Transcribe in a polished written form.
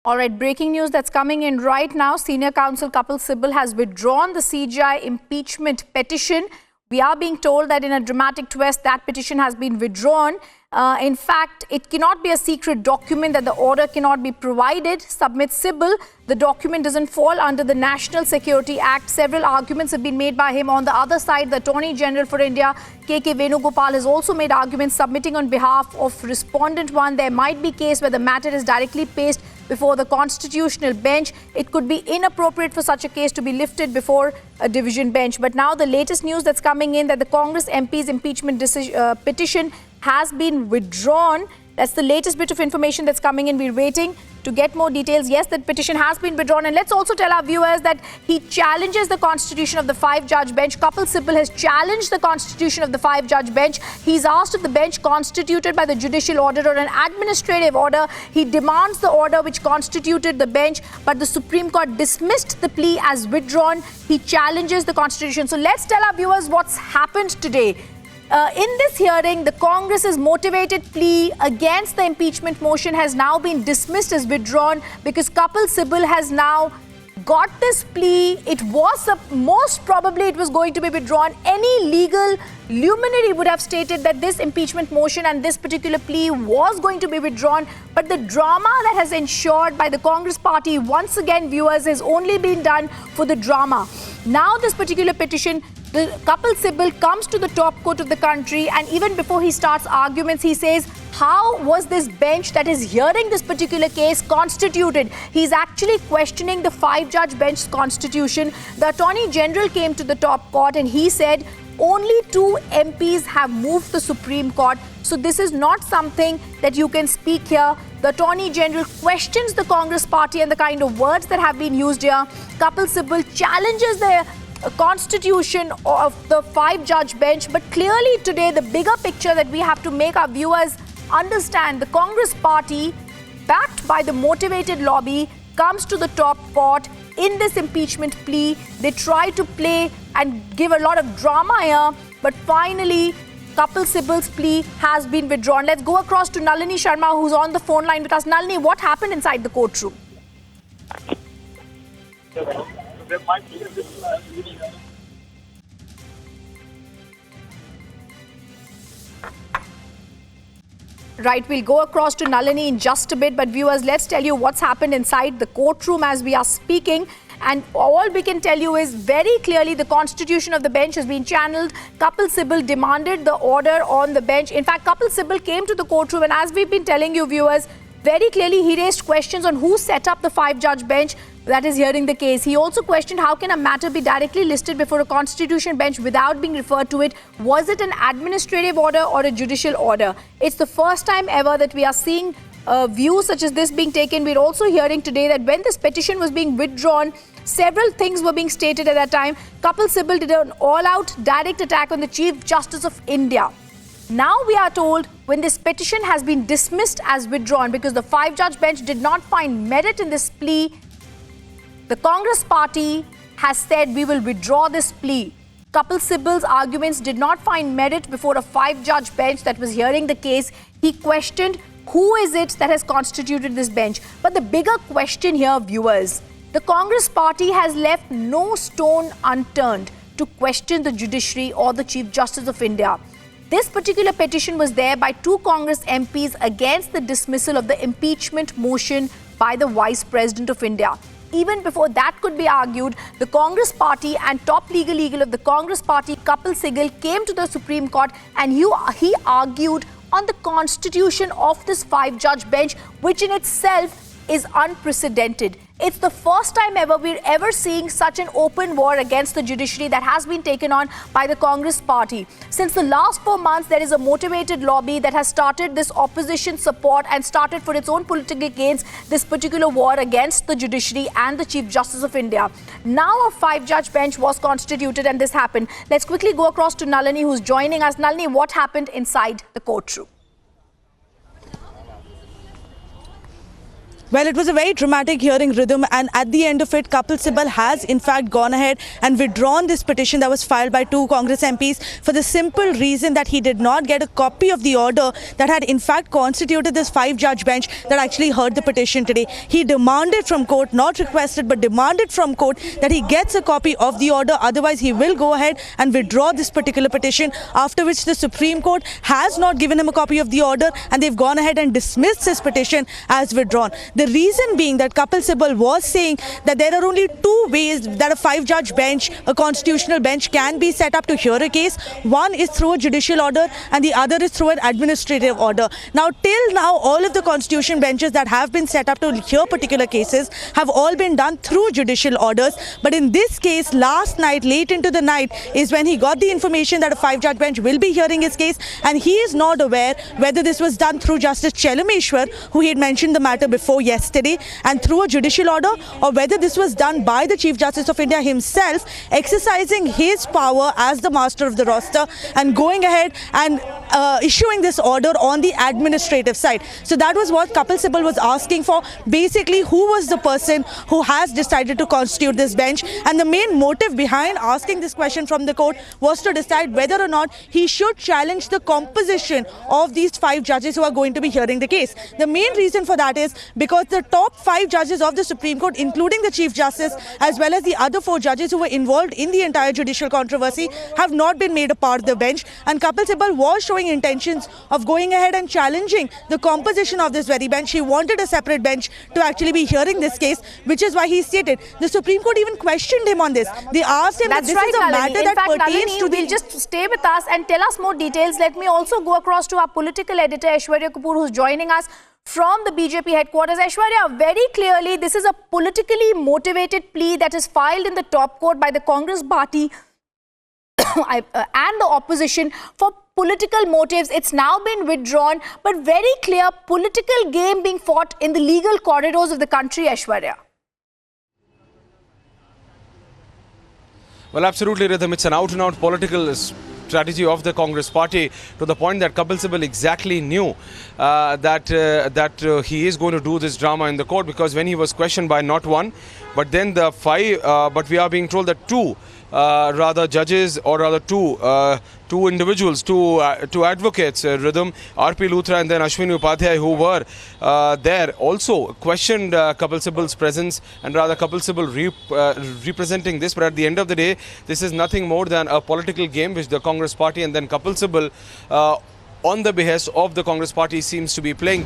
All right, breaking news that's coming in right now. Senior counsel Kapil Sibal has withdrawn the CJI impeachment petition. We are being told that in a dramatic twist, that petition has been withdrawn. In fact, it cannot be a secret document, that the order cannot be provided, submits Sibal. The document doesn't fall under the National Security Act. Several arguments have been made by him. On the other side, the Attorney General for India, K.K. Venugopal, has also made arguments submitting on behalf of Respondent 1. There might be a case where the matter is directly placed before the constitutional bench. It could be inappropriate for such a case to be lifted before a division bench. But now the latest news that's coming in, that the Congress MP's impeachment petition has been withdrawn. That's the latest bit of information that's coming in. We're waiting to get more details. Yes, that petition has been withdrawn. And let's also tell our viewers that he challenges the constitution of the 5-judge bench. Kapil Sibal has challenged the constitution of the 5-judge bench. He's asked if the bench constituted by the judicial order or an administrative order. He demands the order which constituted the bench, but the Supreme Court dismissed the plea as withdrawn. He challenges the constitution. So let's tell our viewers what's happened today. In this hearing, the Congress's motivated plea against the impeachment motion has now been dismissed as withdrawn because Kapil Sibal has now got this plea. It was most probably it was going to be withdrawn. Any legal luminary would have stated that this impeachment motion and this particular plea was going to be withdrawn. But the drama that has ensured by the Congress party, once again, viewers, has only been done for the drama. Now this particular petition, Kapil Sibal comes to the top court of the country, and even before he starts arguments, he says, how was this bench that is hearing this particular case constituted? He's actually questioning the 5-judge bench's constitution. The Attorney General came to the top court and he said only 2 MPs have moved the Supreme Court. So this is not something that you can speak here. The Attorney General questions the Congress party and the kind of words that have been used here. Kapil Sibal challenges the constitution of the 5-judge bench. But clearly today, the bigger picture that we have to make our viewers understand, the Congress party, backed by the motivated lobby, comes to the top court in this impeachment plea. They try to play and give a lot of drama here, but finally Kapil Sibal's plea has been withdrawn. Let's go across to Nalini Sharma, who's on the phone line with us. Nalini, what happened inside the courtroom? Right, we'll go across to Nalini in just a bit, but viewers, let's tell you what's happened inside the courtroom as we are speaking. And all we can tell you is very clearly the constitution of the bench has been channeled. Kapil Sibal demanded the order on the bench. In fact, Kapil Sibal came to the courtroom, and as we've been telling you, viewers, very clearly he raised questions on who set up the 5-judge bench that is hearing the case. He also questioned how can a matter be directly listed before a constitution bench without being referred to it. Was it an administrative order or a judicial order? It's the first time ever that we are seeing views such as this being taken. We're also hearing today that when this petition was being withdrawn, several things were being stated at that time. Kapil Sibal did an all-out direct attack on the Chief Justice of India. Now we are told when this petition has been dismissed as withdrawn because the 5-judge bench did not find merit in this plea, the Congress party has said we will withdraw this plea. Kapil Sibal's arguments did not find merit before a 5-judge bench that was hearing the case. He questioned who is it that has constituted this bench. But the bigger question here, viewers, the Congress party has left no stone unturned to question the judiciary or the Chief Justice of India. This particular petition was there by 2 Congress MPs against the dismissal of the impeachment motion by the Vice President of India. Even before that could be argued, the Congress party and top legal eagle of the Congress party, Kapil Sibal, came to the Supreme Court and he argued on the constitution of this 5-judge bench, which in itself is unprecedented. It's the first time ever we're ever seeing such an open war against the judiciary that has been taken on by the Congress party. Since the last 4 months, there is a motivated lobby that has started this opposition support and started for its own political gains this particular war against the judiciary and the Chief Justice of India. Now a 5-judge bench was constituted and this happened. Let's quickly go across to Nalini, who's joining us. Nalini, what happened inside the courtroom? Well, it was a very dramatic hearing, Rhythm, and at the end of it, Kapil Sibal has in fact gone ahead and withdrawn this petition that was filed by 2 Congress MPs for the simple reason that he did not get a copy of the order that had in fact constituted this 5-judge bench that actually heard the petition today. He demanded from court, not requested, but demanded from court that he gets a copy of the order. Otherwise, he will go ahead and withdraw this particular petition, after which the Supreme Court has not given him a copy of the order and they've gone ahead and dismissed his petition as withdrawn. The reason being that Kapil Sibal was saying that there are only 2 ways that a 5-judge bench, a constitutional bench, can be set up to hear a case. One is through a judicial order and the other is through an administrative order. Now, till now, all of the constitution benches that have been set up to hear particular cases have all been done through judicial orders. But in this case, last night, late into the night, is when he got the information that a 5-judge bench will be hearing his case, and he is not aware whether this was done through Justice Chelameshwar, who he had mentioned the matter before yesterday, and through a judicial order, or whether this was done by the Chief Justice of India himself, exercising his power as the master of the roster and going ahead and issuing this order on the administrative side. So that was what Kapil Sibal was asking for. Basically, who was the person who has decided to constitute this bench? And the main motive behind asking this question from the court was to decide whether or not he should challenge the composition of these 5 judges who are going to be hearing the case. The main reason for that is because the top 5 judges of the Supreme Court, including the Chief Justice, as well as the other 4 judges who were involved in the entire judicial controversy, have not been made a part of the bench. And Kapil Sibal was showing intentions of going ahead and challenging the composition of this very bench. He wanted a separate bench to actually be hearing this case, which is why he stated. The Supreme Court even questioned him on this. They asked him That's that this right, is a Nalini. matter In that fact, pertains Nalini, to the... will just stay with us and tell us more details. Let me also go across to our political editor, Aishwarya Kapoor, who's joining us from the BJP headquarters. Aishwarya, very clearly, this is a politically motivated plea that is filed in the top court by the Congress party and the opposition for political motives. It's now been withdrawn, but very clear political game being fought in the legal corridors of the country, Aishwarya. Well, absolutely, Rhythm. It's an out-and-out political strategy of the Congress party, to the point that Kapil Sibal exactly knew that he is going to do this drama in the court, because when he was questioned by not 1, but then the 5, but we are being told that 2 rather judges, or rather 2 individuals, two advocates, Rhythm, R.P. Luthra and then Ashwini Upadhyay, who were there, also questioned Kapil Sibal's presence, and rather Kapil Sibal representing this. But at the end of the day, this is nothing more than a political game which the Congress party and then Kapil Sibal on the behest of the Congress party seems to be playing.